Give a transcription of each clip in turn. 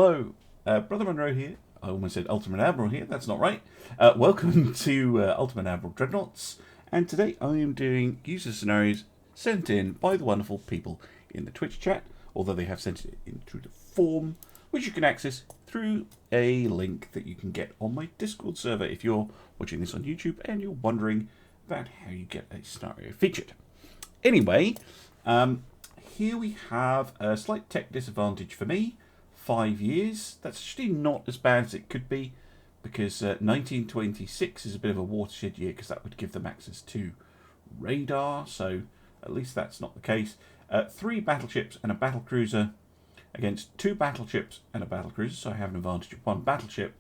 Hello, Brother Monroe here. I almost said Ultimate Admiral here, that's not right. Welcome to Ultimate Admiral Dreadnoughts, and today I am doing user scenarios sent in by the wonderful people in the Twitch chat, although they have sent it in through the form, which you can access through a link that you can get on my Discord server if you're watching this on YouTube and you're wondering about how you get a scenario featured. Anyway, here we have a slight tech disadvantage for me. 5 years. That's actually not as bad as it could be, because 1926 is a bit of a watershed year, because that would give them access to radar, so at least that's not the case. 3 battleships and a battlecruiser against 2 battleships and a battlecruiser, so I have an advantage of 1 battleship,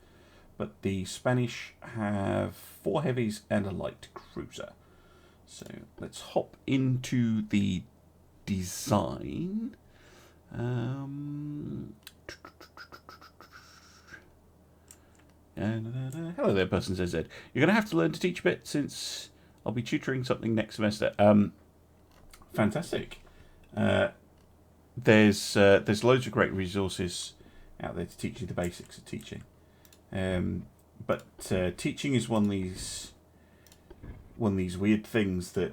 but the Spanish have 4 heavies and a light cruiser. So let's hop into the design. Hello there, Person ZZ. You're going to have to learn to teach a bit, since I'll be tutoring something next semester. Fantastic. There's loads of great resources out there to teach you the basics of teaching. But teaching is one of these weird things that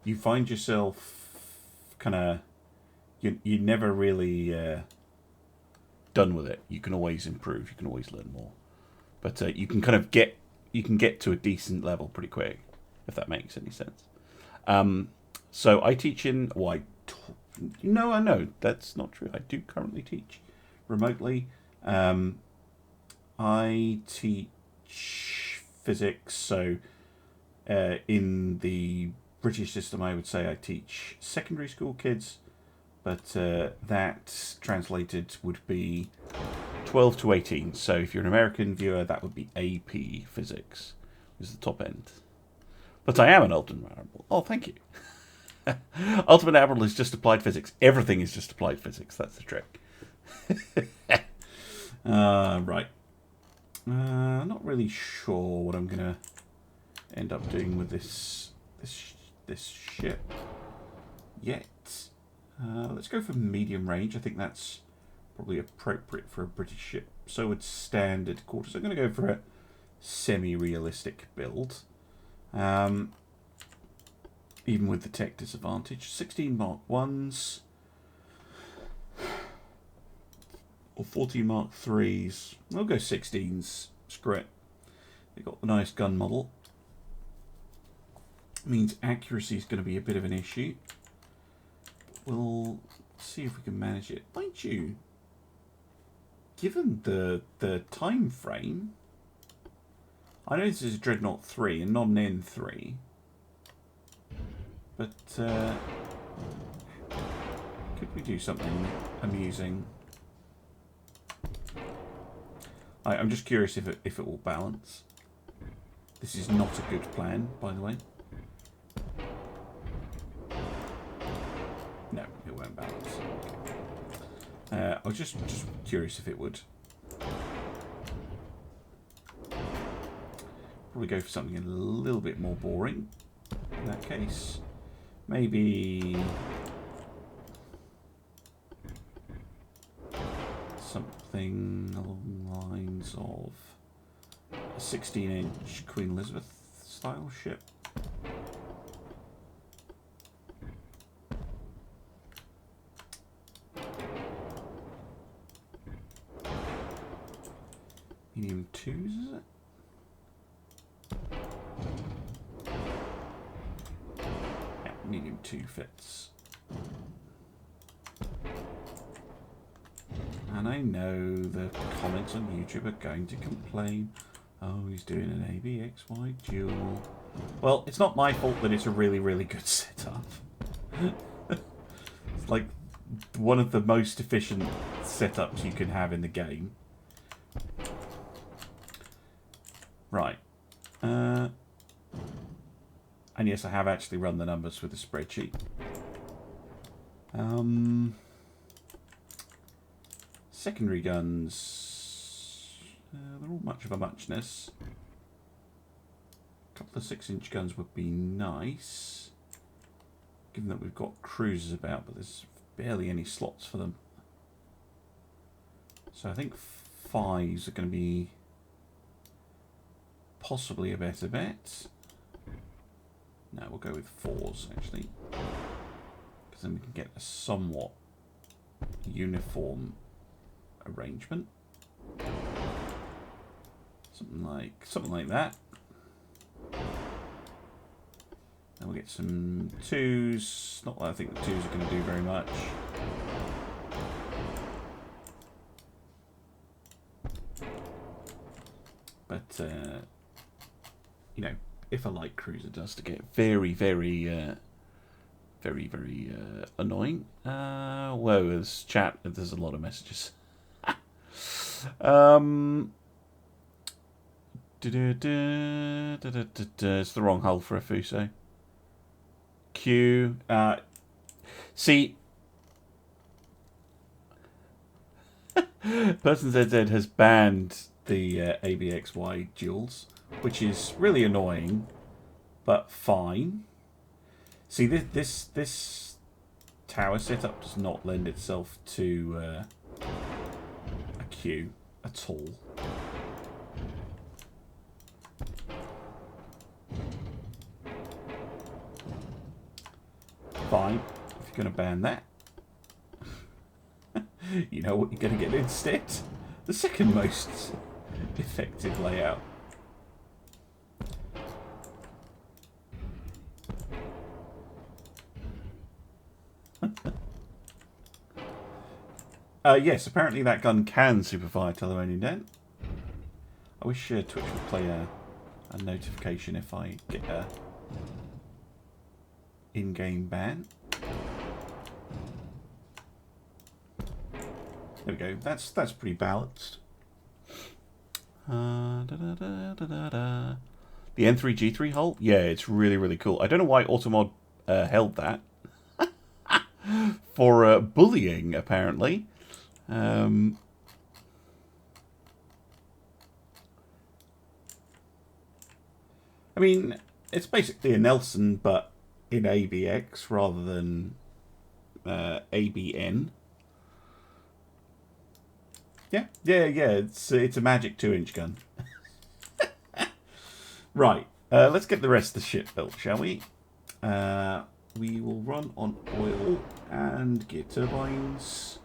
you find yourself kind of you never really done with it. You can always improve. You can always learn more. But you can kind of get to a decent level pretty quick, if that makes any sense. So I teach in. I know that's not true. I do currently teach remotely. I teach physics. So in the British system, I would say I teach secondary school kids. But that translated would be 12 to 18. So if you're an American viewer, that would be AP Physics, is the top end. But I am an Ultimate Admiral. Oh, thank you. Ultimate Admiral is just applied physics. Everything is just applied physics. That's the trick. Right. Not really sure what I'm going to end up doing with this ship yet. Let's go for medium range. I think that's probably appropriate for a British ship. So would standard quarters. I'm going to go for a semi-realistic build. Even with the tech disadvantage. 16 Mark 1s. Or 14 Mark 3s. I'll go 16s. Screw it. They've got the nice gun model. Means accuracy is going to be a bit of an issue. We'll see if we can manage it. Mind you, given the time frame, I know this is a Dreadnought 3 and not an N3, but could we do something amusing? I'm just curious if it will balance. This is not a good plan, by the way. No, it won't balance. I was just curious if it would. Probably go for something a little bit more boring in that case. Maybe something along the lines of a 16-inch Queen Elizabeth style ship. Medium 2s, is it? Yeah, medium 2 fits. And I know the comments on YouTube are going to complain, oh, he's doing an ABXY duel. Well, it's not my fault that it's a really, really good setup. It's like one of the most efficient setups you can have in the game. Right. And yes, I have actually run the numbers with a spreadsheet. Secondary guns. They're all much of a muchness. A couple of 6-inch guns would be nice, given that we've got cruisers about, but there's barely any slots for them. So I think 5s are going to be possibly a better bet. No, we'll go with 4s actually, because then we can get a somewhat uniform arrangement. Something like that. And we'll get some 2s. Not that I think the 2s are going to do very much. But you know, if a light cruiser does to get very annoying. Whoa, there's chat. There's a lot of messages. It's the wrong hull for a Fuso. Q. See, Person ZZ has banned the ABXY duels, which is really annoying, but fine. See, this tower setup does not lend itself to a queue at all. Fine, if you're going to ban that, you know what you're going to get instead? The second most effective layout. Yes, apparently that gun can superfire Telemonian Den. I wish Twitch would play a notification if I get a in-game ban. There we go. That's pretty balanced. The N3G3 hull? Yeah, it's really cool. I don't know why Automod held that. For bullying, apparently. I mean, it's basically a Nelson, but in ABX rather than ABN. Yeah. It's a magic 2-inch gun. Right. Let's get the rest of the ship built, shall we? We will run on oil and gear turbines.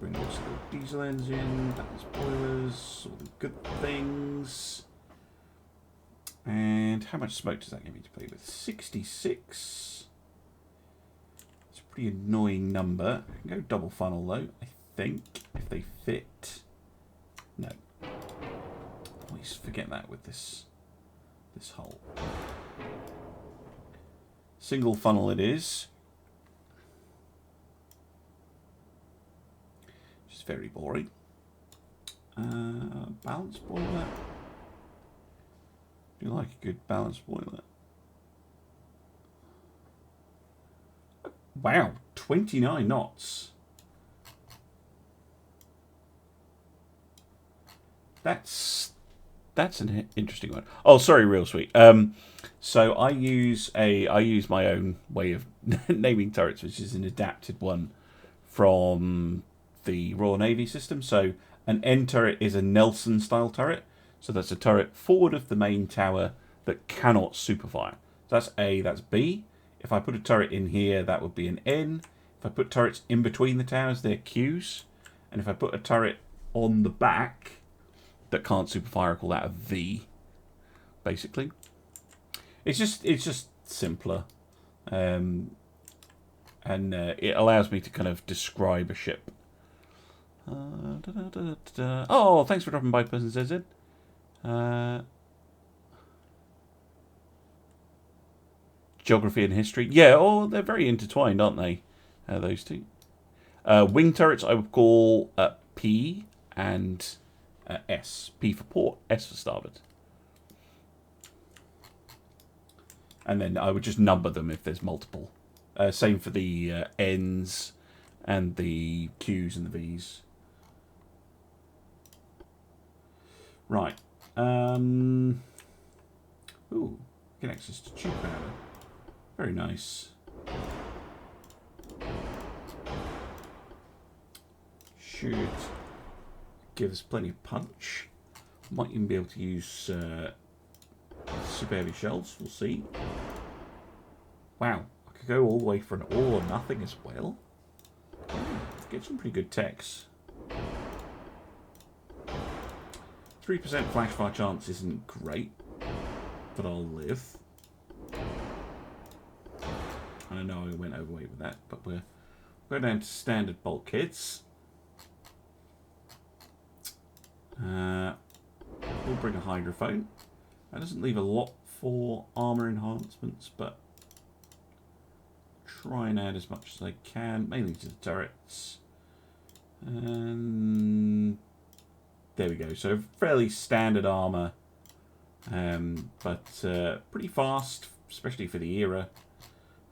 Bring also the diesel engine, balance boilers, all the good things. And how much smoke does that give me to play with? 66. It's a pretty annoying number. I can go double funnel though, I think, if they fit. No. Always forget that with this hull. Single funnel it is. Which is very boring. Balance boiler. Do you like a good balance boiler? Wow, 29 knots. That's an interesting one. Oh, sorry, real sweet. So I use my own way of naming turrets, which is an adapted one from the Royal Navy system. So an N turret is a Nelson style turret. So that's a turret forward of the main tower that cannot superfire. So that's A, that's B. If I put a turret in here, that would be an N. If I put turrets in between the towers, they're Qs. And if I put a turret on the back that can't superfire, I call that a V, basically. It's just simpler. And it allows me to kind of describe a ship. Oh, thanks for dropping by, Person ZZ. Geography and history. Yeah, oh, they're very intertwined, aren't they? Those two. Wing turrets I would call P and S. P for port, S for starboard. And then I would just number them if there's multiple. Same for the N's and the Q's and the V's. Right. Ooh, get access to tube powder. Very nice. Should give us plenty of punch. Might even be able to use super heavy shells. We'll see. Wow, I could go all the way for an all or nothing as well. Get some pretty good techs. 3% flash fire chance isn't great, but I'll live. I know I went overweight with that, but we're going down to standard bulkheads. We'll bring a hydrophone. That doesn't leave a lot for armor enhancements, but try and add as much as I can, mainly to the turrets. And there we go. So fairly standard armor, but pretty fast, especially for the era.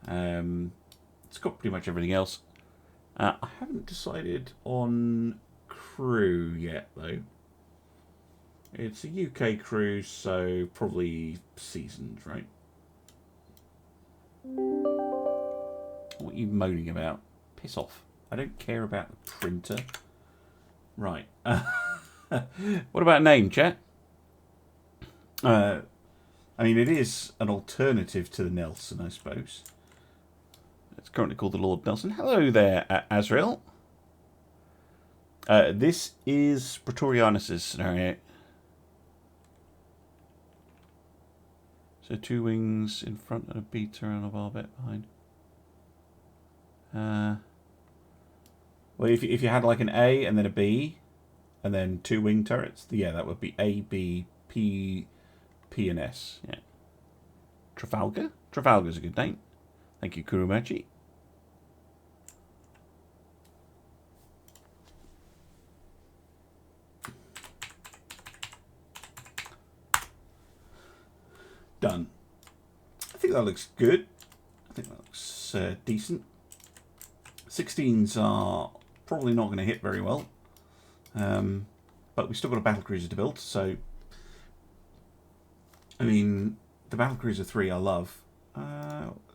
It's got pretty much everything else. I haven't decided on crew yet, though. It's a UK crew, so probably seasoned, right? What are you moaning about? Piss off. I don't care about the printer. Right. What about name, chat? I mean, it is an alternative to the Nelson, I suppose. It's currently called the Lord Nelson. Hello there, Azrael. This is Praetorianus's scenario. So 2 wings in front and a beta and a barbette behind. Well, if you had like an A and then a B, and then 2 wing turrets, yeah, that would be A, B, P, P, and S. Yeah. Trafalgar? Trafalgar's a good name. Thank you, Kurumachi. Done. I think that looks good. I think that looks decent. 16s are probably not going to hit very well. But we've still got a battlecruiser to build, so... I mean, the battlecruiser 3 I love.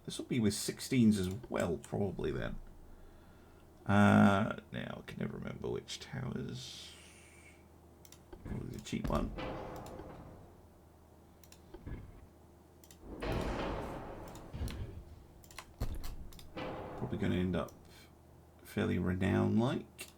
This will be with 16s as well, probably then. Now, I can never remember which towers... Probably the cheap one. Probably going to end up fairly renowned-like.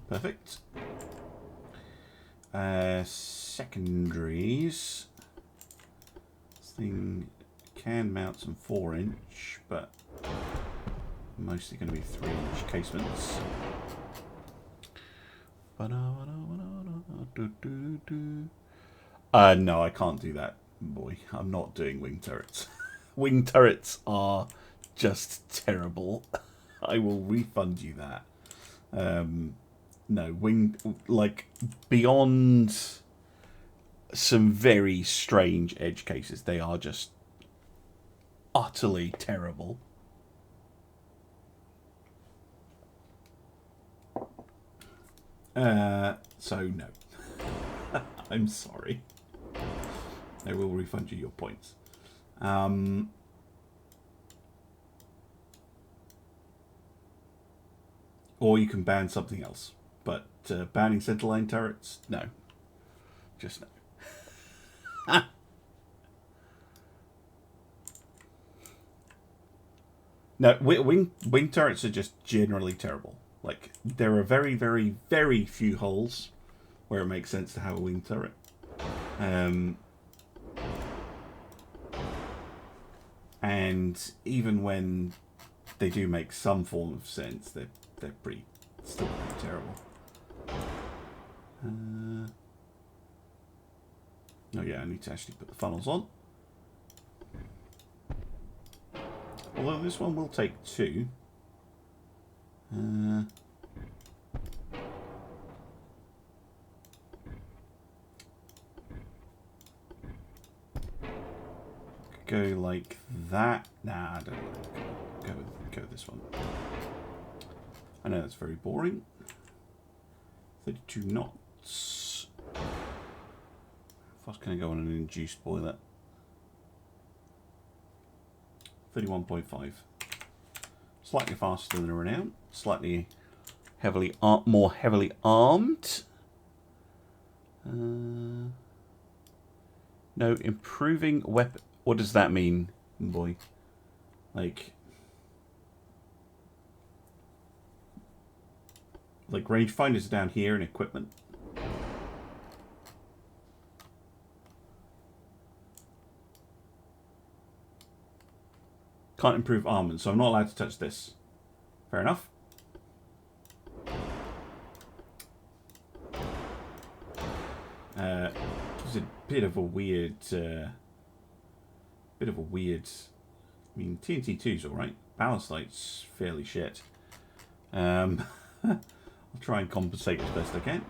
Perfect. Secondaries. This thing can mount some 4-inch, but mostly going to be 3-inch casements. No, I can't do that, boy. I'm not doing wing turrets. Wing turrets are just terrible. I will refund you that. No, wing, like, beyond some very strange edge cases, they are just utterly terrible. So no. I'm sorry. I will refund you your points. Or you can ban something else. But banning centerline turrets, no. Just no. No, wing turrets are just generally terrible. Like, there are very, very, very few holes where it makes sense to have a wing turret. And even when they do make some form of sense, they're still pretty terrible. Oh yeah, I need to actually put the funnels on. Although this one will take 2. go like that. Nah, I don't know. Go with this one. I know that's very boring. 32 knots. How fast can I go on an induced boiler? 31.5. Slightly faster than a renown. Slightly more heavily armed. No, improving weapon. What does that mean, boy? Like rangefinders are down here in equipment. Can't improve armament, so I'm not allowed to touch this. Fair enough. It's a bit of a weird. I mean, TNT2's all right. Ballast light's fairly shit. I'll try and compensate as best I can.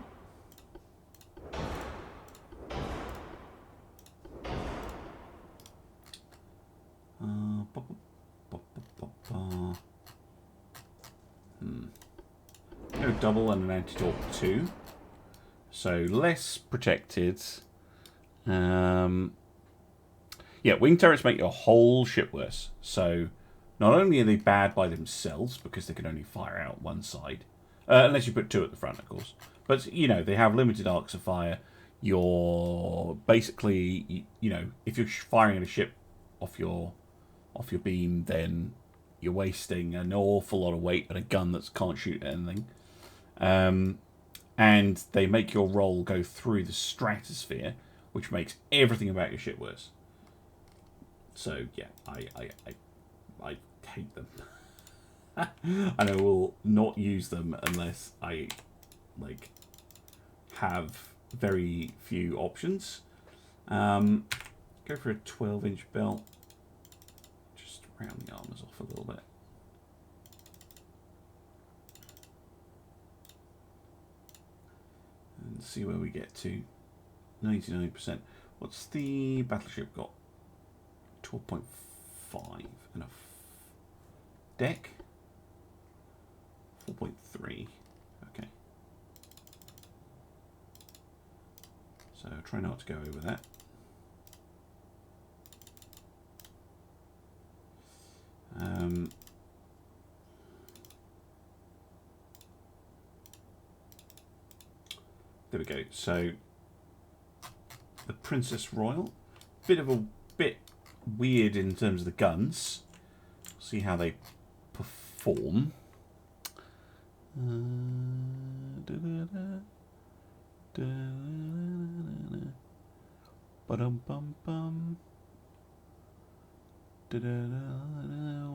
No double and an anti-torp 2. So less protected. Yeah, wing turrets make your whole ship worse. So not only are they bad by themselves because they can only fire out one side, unless you put 2 at the front, of course. But you know they have limited arcs of fire. You're basically, you know, if you're firing at a ship off your beam, then you're wasting an awful lot of weight at a gun that can't shoot anything. And they make your roll go through the stratosphere, which makes everything about your ship worse. So yeah, I hate them, and I will not use them unless I have very few options. Go for a 12-inch belt. Just round the armors off a little bit. And see where we get to. 99%. What's the battleship got? 12.5 and a deck. 4.3. Okay. So try not to go over that. There we go. So the Princess Royal, bit weird in terms of the guns. See how they perform.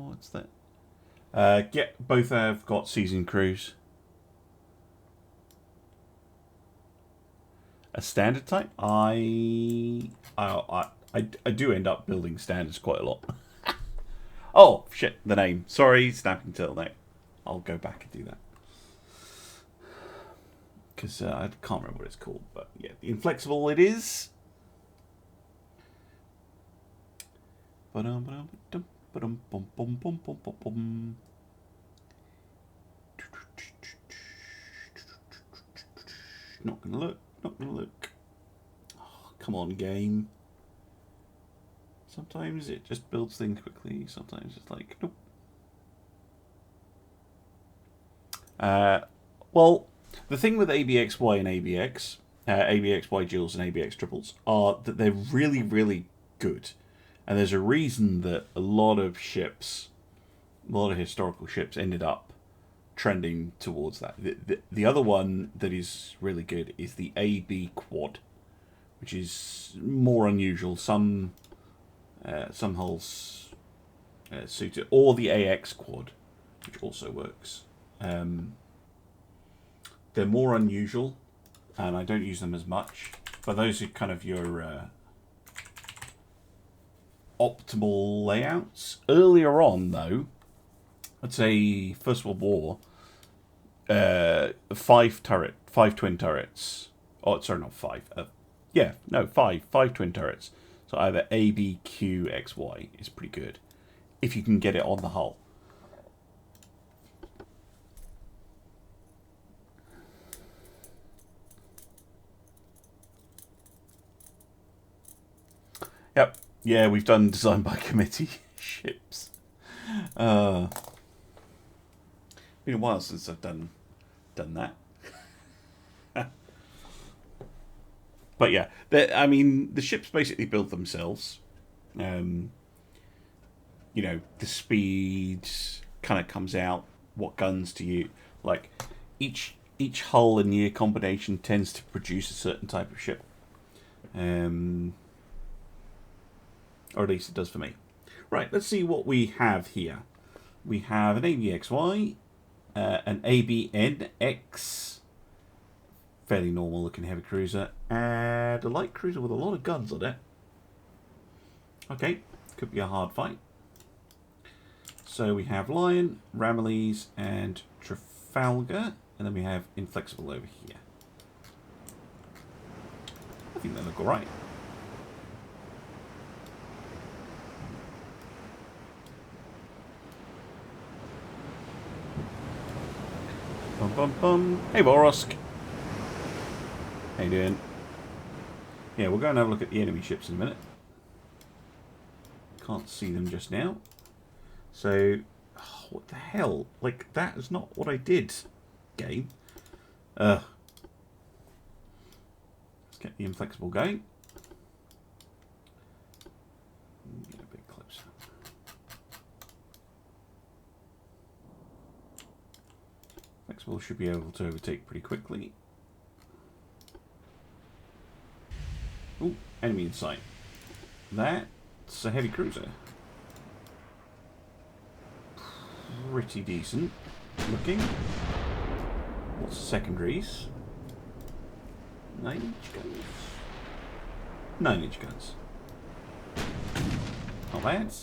What's that? Yeah, both have got seasoned crews. A standard type? I do end up building standards quite a lot. Oh, shit, the name. Sorry, snapping turtleneck. I'll go back and do that. Because I can't remember what it's called. But yeah, the inflexible it is. Not gonna look. Not gonna look. Oh, come on, game. Sometimes it just builds things quickly. Sometimes it's like, nope. Well, the thing with ABXY and ABX, ABXY duals and ABX triples, are that they're really, really good. And there's a reason that a lot of ships, a lot of historical ships ended up trending towards that. The other one that is really good is the AB quad, which is more unusual. Some hulls suit it, or the AX quad, which also works. They're more unusual, and I don't use them as much. But those are kind of your optimal layouts. Earlier on, though, I'd say First World War, 5 twin turrets. Oh, sorry, not 5. 5 twin turrets So either A, B, Q, X, Y is pretty good. If you can get it on the hull. Yep. Yeah, we've done design by committee ships. Been a while since I've done that. But yeah, I mean, the ships basically build themselves. You know, the speed kind of comes out. What guns do you like? Each hull and year combination tends to produce a certain type of ship, or at least it does for me. Right, let's see what we have here. We have an ABXY, an ABNX. Fairly normal looking heavy cruiser, and a light cruiser with a lot of guns on it. Okay, could be a hard fight. So we have Lion, Ramillies, and Trafalgar, and then we have Inflexible over here. I think they look alright. Bum bum bum. Hey Borosk. How you doing? Yeah, we'll go and have a look at the enemy ships in a minute. Can't see them just now. So, oh, what the hell? Like, that is not what I did, game. Let's get the Inflexible going. Get a bit closer. Inflexible should be able to overtake pretty quickly. Ooh, enemy in sight. That's a heavy cruiser. Pretty decent looking. What's the secondaries? 9-inch guns. 9-inch guns. Not bad.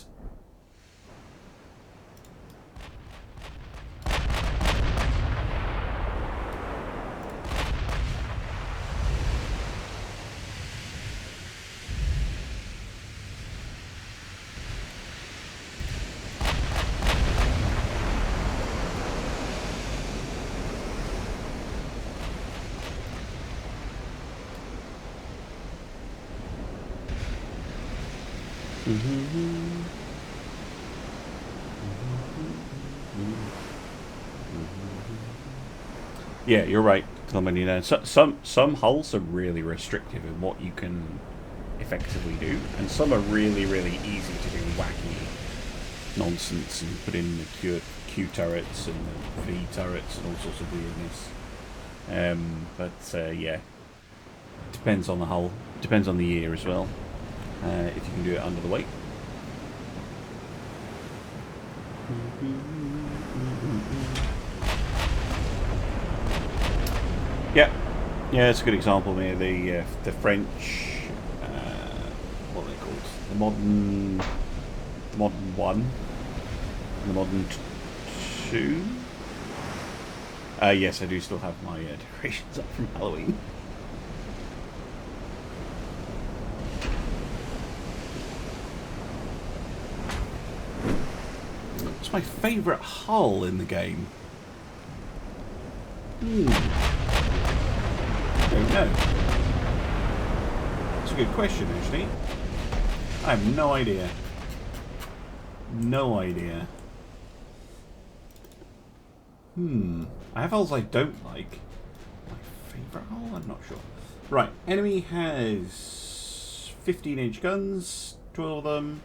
Yeah, you're right, Telemonian. Some hulls are really restrictive in what you can effectively do, and some are really, really easy to do wacky nonsense and put in the Q turrets and the V turrets and all sorts of weirdness. Yeah, depends on the hull, depends on the year as well. If you can do it under the weight. Yeah, it's a good example here. The French, what are they called? The modern 1, and the modern 2. Yes, I do still have my decorations up from Halloween. It's my favourite hull in the game. I don't know. That's a good question, actually. I have no idea. No idea. I have hulls I don't like. My favourite hull? I'm not sure. Right, enemy has 15-inch guns, 12 of them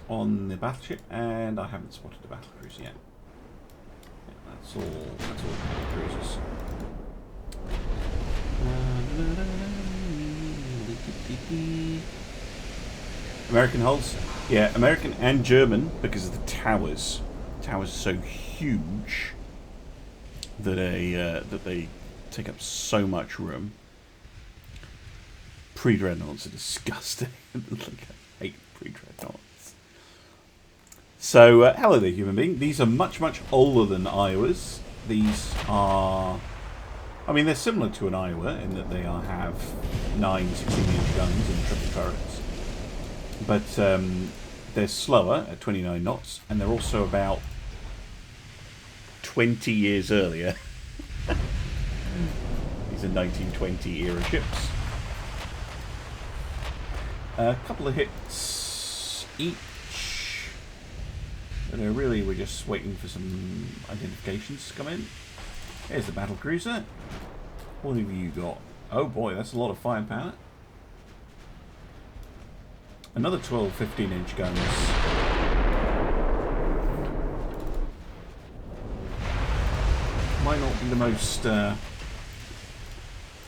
on the battleship, and I haven't spotted a battle cruiser yet. Yeah, that's all cruisers. American hulls, yeah, American and German, because of the towers. Towers are so huge that they take up so much room. Pre-Dreadnoughts are disgusting. Like, I hate pre-Dreadnoughts. So, hello there, human being. These are much, much older than Iowas. These are I mean, they're similar to an Iowa in that they have 9 16-inch guns and triple turrets. But they're slower at 29 knots, and they're also about 20 years earlier. These are 1920 era ships. A couple of hits each. But really, we're just waiting for some identifications to come in. Here's the battle cruiser. What have you got? Oh boy, that's a lot of firepower. Another 12 15-inch guns. Might not be the most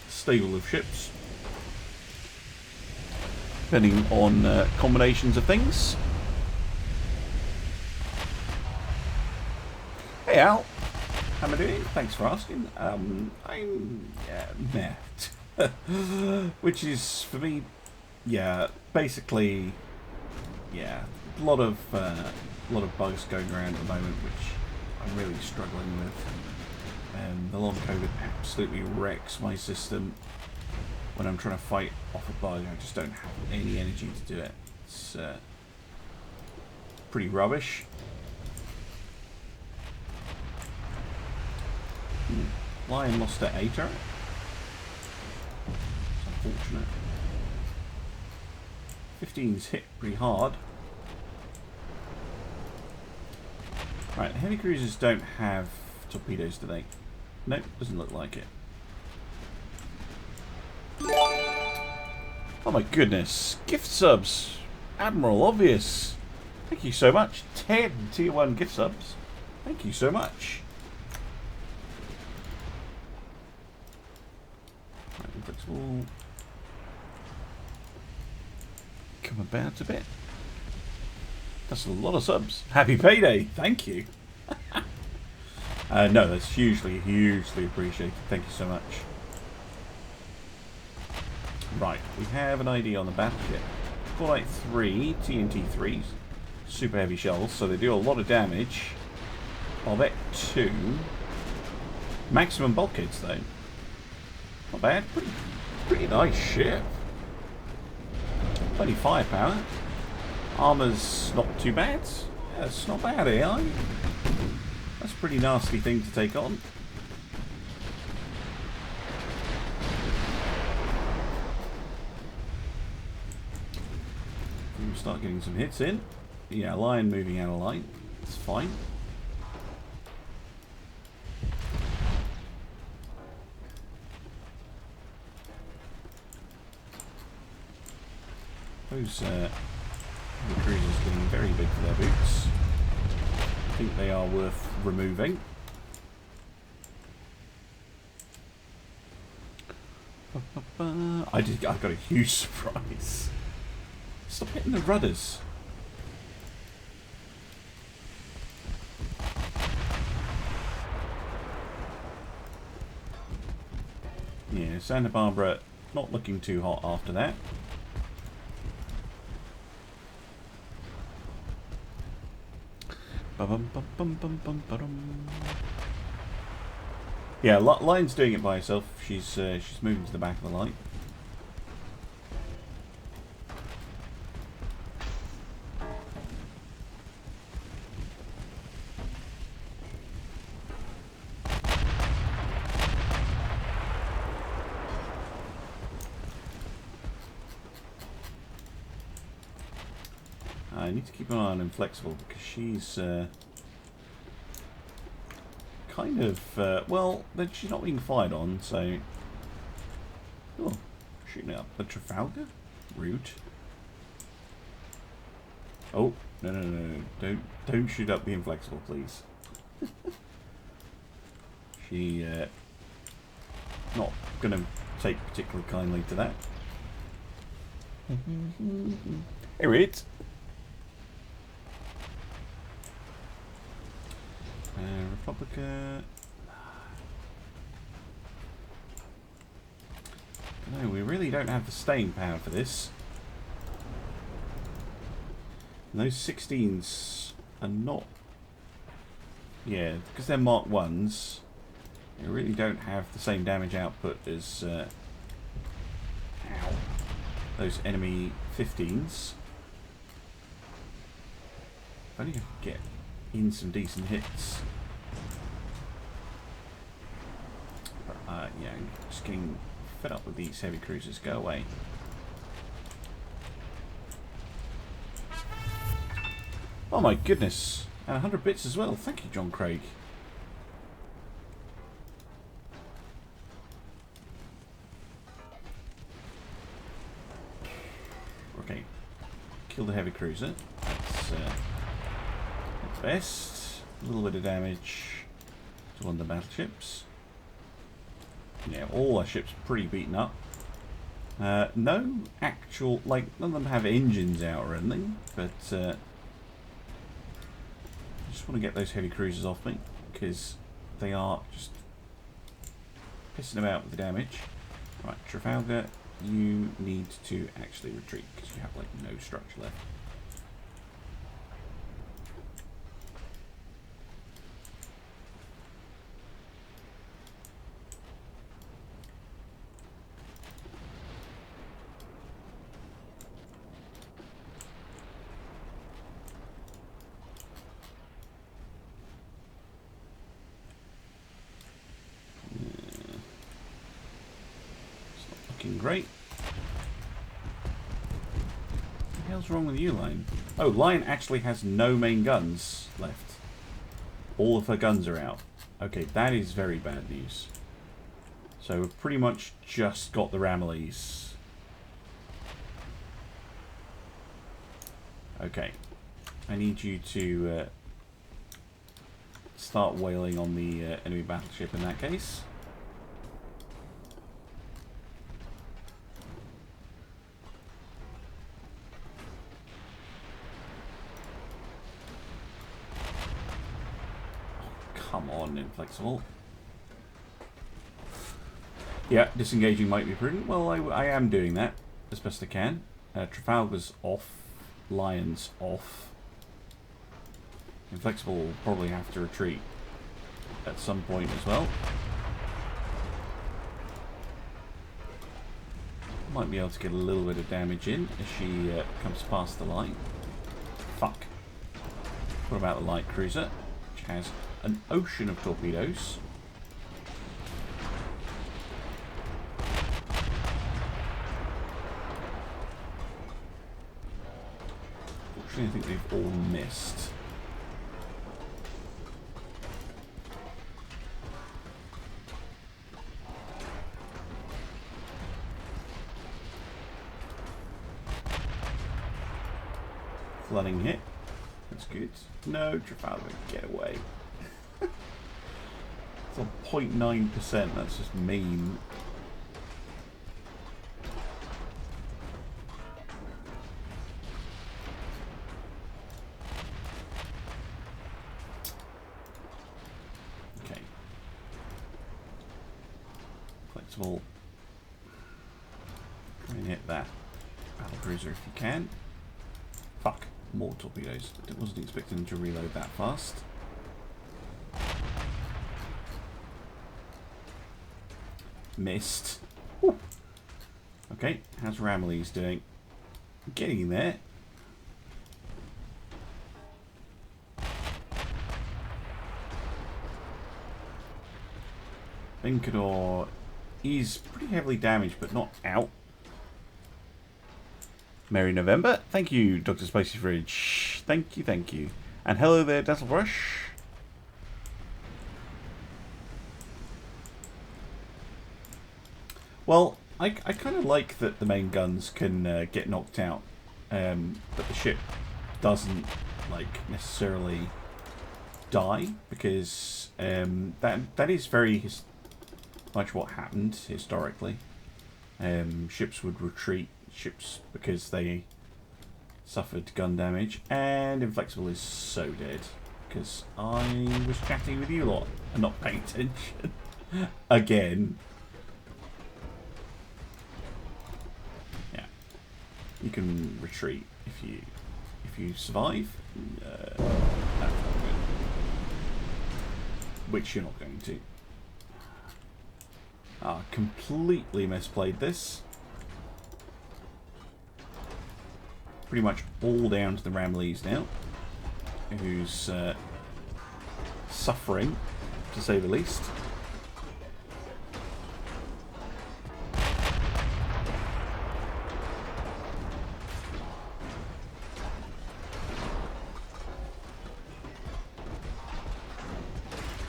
stable of ships, depending on combinations of things. Hey Al, how am I doing? Thanks for asking. I'm meh. Which is for me, yeah, basically, yeah, a lot of bugs going around at the moment, which I'm really struggling with. The long COVID absolutely wrecks my system when I'm trying to fight off a bug. I just don't have any energy to do it. It's pretty rubbish. Lion lost at 8. It's unfortunate. 15's hit pretty hard. Right, heavy cruisers don't have torpedoes, do they? Nope, doesn't look like it. Oh my goodness. Gift subs. Admiral, obvious. Thank you so much. 10 tier 1 gift subs. Thank you so much. Right, inflexible. Come about a bit. That's a lot of subs. Happy payday. Thank you. No, that's hugely appreciated. Thank you so much. Right, we have an ID on the battleship. 483 TNT3s. Super heavy shells, so they do a lot of damage. I'll bet 2. Maximum bulkheads, though. Not bad. Pretty nice ship. Plenty firepower. Armor's not too bad. Yeah, it's not bad, AI. That's a pretty nasty thing to take on. We'll start getting some hits in. Yeah, Lion moving out of line. It's fine. Those cruisers getting very big for their boots. I think they are worth removing. I got a huge surprise. Stop hitting the rudders. Yeah, Santa Barbara not looking too hot after that. Yeah, Lion's doing it by herself. She's moving to the back of the line. I need to keep an eye on Inflexible because she's kind of, well, she's not being fired on, so... Oh, shooting up the Trafalgar? Rude. Oh, no. Don't shoot up the Inflexible, please. She, not gonna take particularly kindly to that. Hey, Reed. Republica. No, we really don't have the staying power for this. And those 16s are not. Yeah, because they're Mark 1s. They really don't have the same damage output as those enemy 15s. If only I could get in some decent hits. But, yeah, I'm just getting fed up with these heavy cruisers. Go away. Oh my goodness. And 100 bits as well. Thank you, John Craig. Okay. Kill the heavy cruiser. That's best. A little bit of damage to one of the battleships. Yeah, all our ships pretty beaten up. No actual, like, none of them have engines out or anything, but I just want to get those heavy cruisers off me, because they are just pissing about with the damage. Right, Trafalgar, you need to actually retreat, because you have, like, no structure left. Great. What the hell's wrong with you, Line? Oh, Line actually has no main guns left. All of her guns are out. Okay, that is very bad news. So we've pretty much just got the Ramillies. Okay. I need you to start whaling on the enemy battleship in that case. Come on, Inflexible. Yeah, disengaging might be prudent. Well, I am doing that as best I can. Trafalgar's off. Lion's off. Inflexible will probably have to retreat at some point as well. Might be able to get a little bit of damage in as she comes past the line. Fuck. What about the light cruiser, which has an ocean of torpedoes? Fortunately, I think they've all missed. Flooding hit. That's good. No, Trafalgar, get away. It's on 0.9%, that's just mean. Okay. Flexible. Try and hit that battlecruiser if you can. Fuck. More torpedoes. I wasn't expecting them to reload that fast. Missed. Whew. Okay, how's Ramillies doing? Getting there. Venkador is pretty heavily damaged, but not out. Merry November. Thank you, Dr. Spicy Fridge. Thank you, thank you. And hello there, Dasselbrush. Well, I kind of like that the main guns can get knocked out, but the ship doesn't, like, necessarily die, because that is very much what happened historically. Ships would retreat. Ships because they suffered gun damage, and Inflexible is so dead because I was chatting with you lot and not paying attention again. Yeah, you can retreat if you survive. That's not good. Which you're not going to. Ah, completely misplayed this. Pretty much all down to the Ramleys now, who's suffering, to say the least.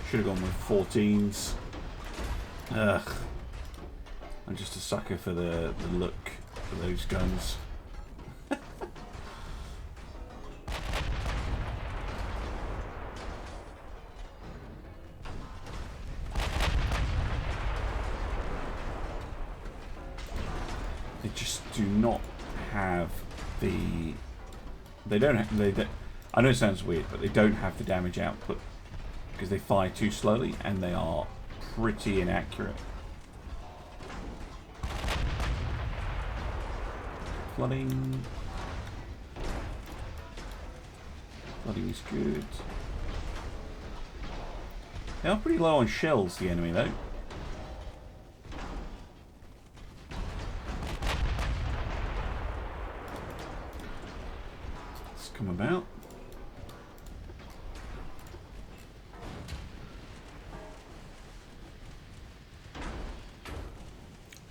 Should have gone with 14s. Ugh. I'm just a sucker for the look for those guns. They just do not have the... They don't have... I know it sounds weird, but they don't have the damage output because they fire too slowly and they are pretty inaccurate. Flooding. Flooding is good. They are pretty low on shells, the enemy, though. Let's come about.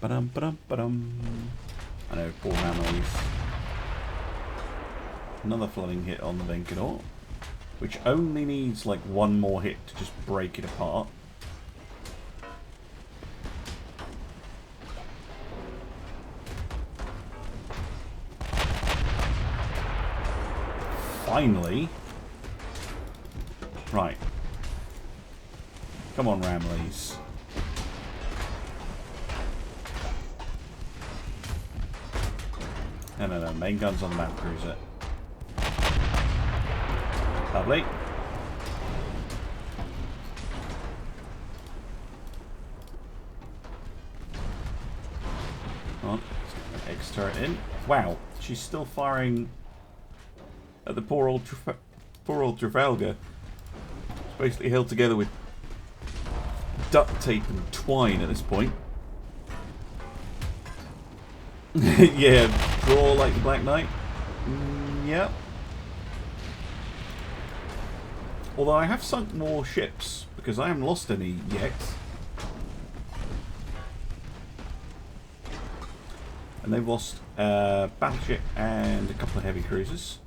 Ba-dum, ba-dum, ba-dum. I know, poor Ramleys. Another flooding hit on the Vendar, which only needs like one more hit to just break it apart. Finally. Right. Come on, Ramleys. No, main guns on the map cruiser. Lovely. Come on, let's get an X turret in. Wow, she's still firing at the poor old Trafalgar. It's basically held together with duct tape and twine at this point. Yeah, draw like the Black Knight. Yep. Although I have sunk more ships because I haven't lost any yet. And they've lost a battleship and a couple of heavy cruisers.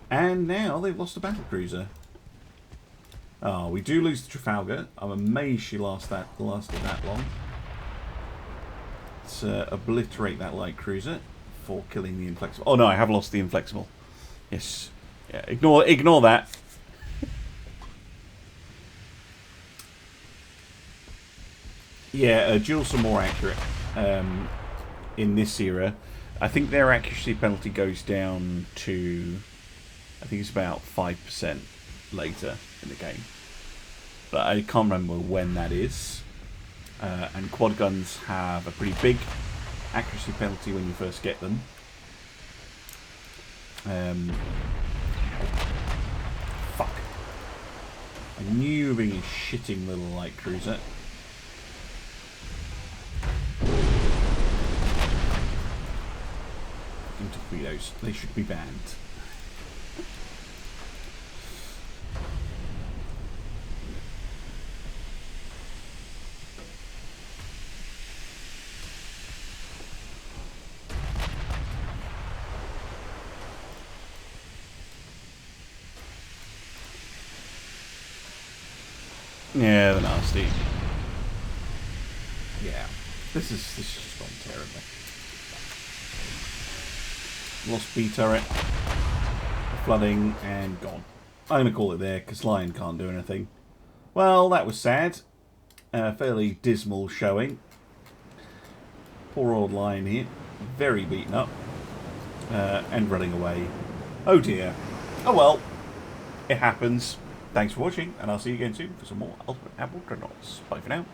And now they've lost a battlecruiser. Oh, we do lose the Trafalgar. I'm amazed she lasted that long. Let's obliterate that light cruiser for killing the Inflexible. Oh no, I have lost the Inflexible. Yes. Yeah, ignore that. Yeah, duels are more accurate in this era. I think their accuracy penalty goes down to, I think it's about 5% later in the game. But I can't remember when that is. And quad guns have a pretty big accuracy penalty when you first get them. Fuck. I knew you were being a shitting little light cruiser. Torpedoes. They should be banned. Yeah, they're nasty. Yeah, this is just gone terribly. Lost B turret, flooding, and gone. I'm going to call it there because Lion can't do anything. Well, that was sad. Fairly dismal showing. Poor old Lion here, very beaten up and running away. Oh dear. Oh well, it happens. Thanks for watching, and I'll see you again soon for some more Ultimate Admiral Dreadnoughts. Bye for now.